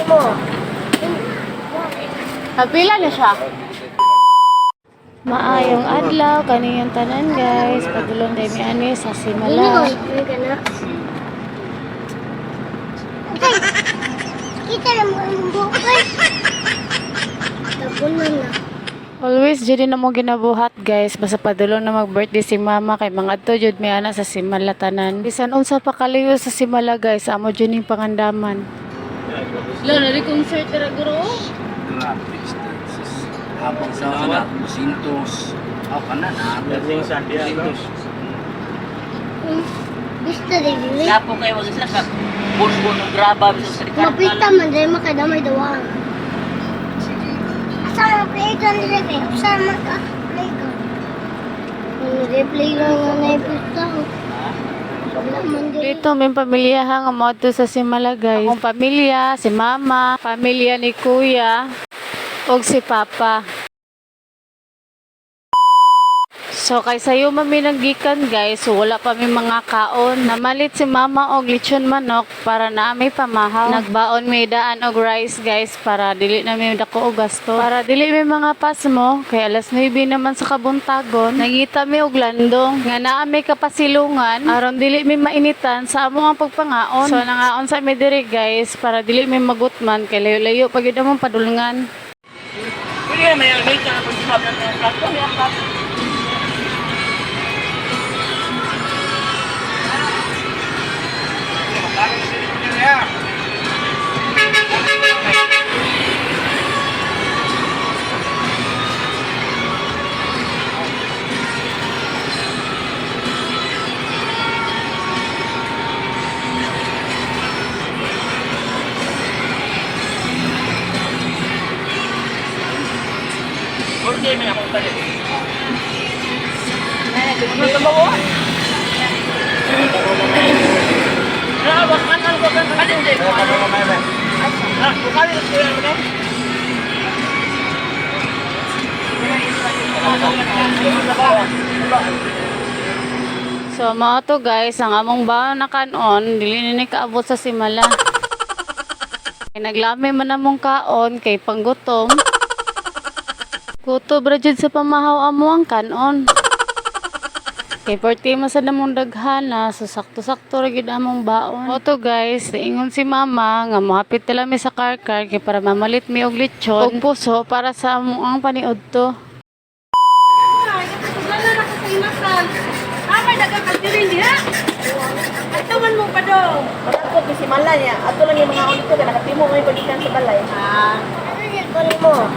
mo. Pila na siya. Maayong adlaw kaniyang tanan guys. Padulong day mi ani sa Simala. Kita na mo ang bukay. Tapunan na. Always jud na mo ginabuhat guys. Basta padulong na mag-birthday si mama kay mga adto jud mi ana sa Simala tanan. Bisan unsa pa kalayo sa Simala guys, amo jud ning pangandaman. Lalo ri concert ra guro. Habang sa sana, Sintos. Kana na. Sintos. Gusto din dili. Lapo kayo wag sila ka. Bulbo ng graba bisa sa rikardo. Mapita man dahil makadamay dawaan. Asa mo play ka nila kayo? Asa mo ka play ka? Nag-replay lang nga na ipita ko. Wala man din. Dito may pamilya nga mo to sa Simala guys. Akong pamilya, si mama, pamilya ni kuya, og si papa. So kay sayo mami naggikan guys, so wala pa mi mga kaon. Namalit si mama og lechon manok para na may pamahaw. Nagbaon mi daan og rice guys para dili na mi dako og gasto. Para dili mi mga pasmo kay alas 9 naman sa kabuntagon. Nangita mi og landong nga naa may kapasilungan aron dili mi mainitan sa among ang pagpangaon. So nangaon sa mi diri guys para dili mi magutman kay layo-layo pag yun among padulngan. Pwede na may ka na pag-sab ng plato niya pa. Porque may akong talit. Ano sa bawo? Wag man ang ko kan kadin din. Bukali ko yan mo. So mao to guys, ang among baon na kanon, dili ni kaabot sa Simala. Kay naglami man among kaon kay panggutom. Kutob ra jud sa pamahaw amo ang kanon. Kay porti mo sa namong daghana, so sakto-sakto ra gid among baon. Oto guys, niingon si mama nga mohapit tila mi sa car-car kay para mamalit mi og lechon ug puso para sa among ang paniudto. Pagkakot ni si Mala niya, ato lang yung mga unito ka nakatimo mo yung pagitan sa balay. Ano din ko mo?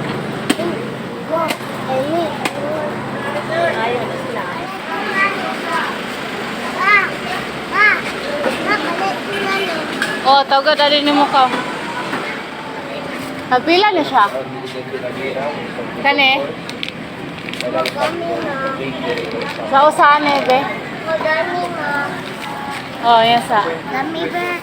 Ayaw na sila. Oh, tawag dali ni mo ka. Pila na siya. Kani? Sa usahan eh, be? Dami ma. Oh, yan sa. Dami ba?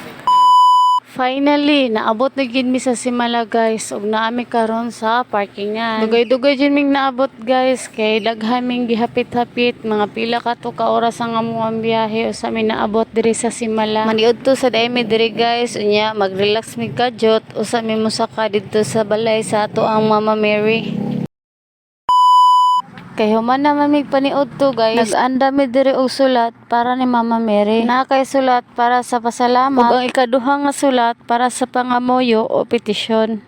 Finally, naabot na gid mi sa Simala guys ug naami karon sa parkingan. Dugay-dugay jud ming naabot guys kay daghan ming gihapit-hapit mga pila ka to ka oras ang among biyahe usa mi naabot diri sa Simala. Maniud to sa dai mi diri guys unya mag-relax mi kadyot usa mi musaka didto sa balay sa ato ang Mama Mary. Kay human naman may paniud to guys. Nag-anda mi diri og sulat para ni Mama Mary. Na kay sulat para sa pasalamat ug ang ikaduha nga sulat para sa pangamuyo o petisyon.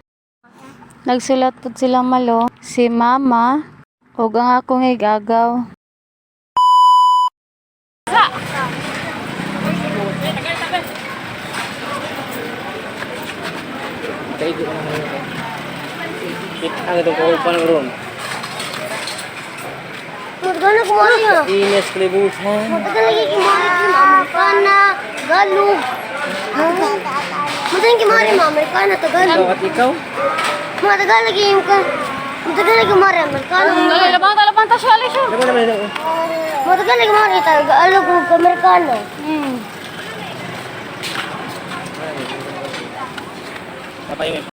Nagsulat pud sila malo si Mama ug ang akong igagaw. Kay di na mo. Kita to ko pa ron. Magdala ko mo niya. Inyas kalibutan. Magdala lagi kimari ni Amerikana, Tagalog. Magdala kimari mo Amerikana, Tagalog. At ikaw? Mga Tagalog yung ka. Magdala lagi kimari Amerikana. Labang ta siya alisyo. Mga Tagalog kimari Tagalog ug Amerikana. Apa yung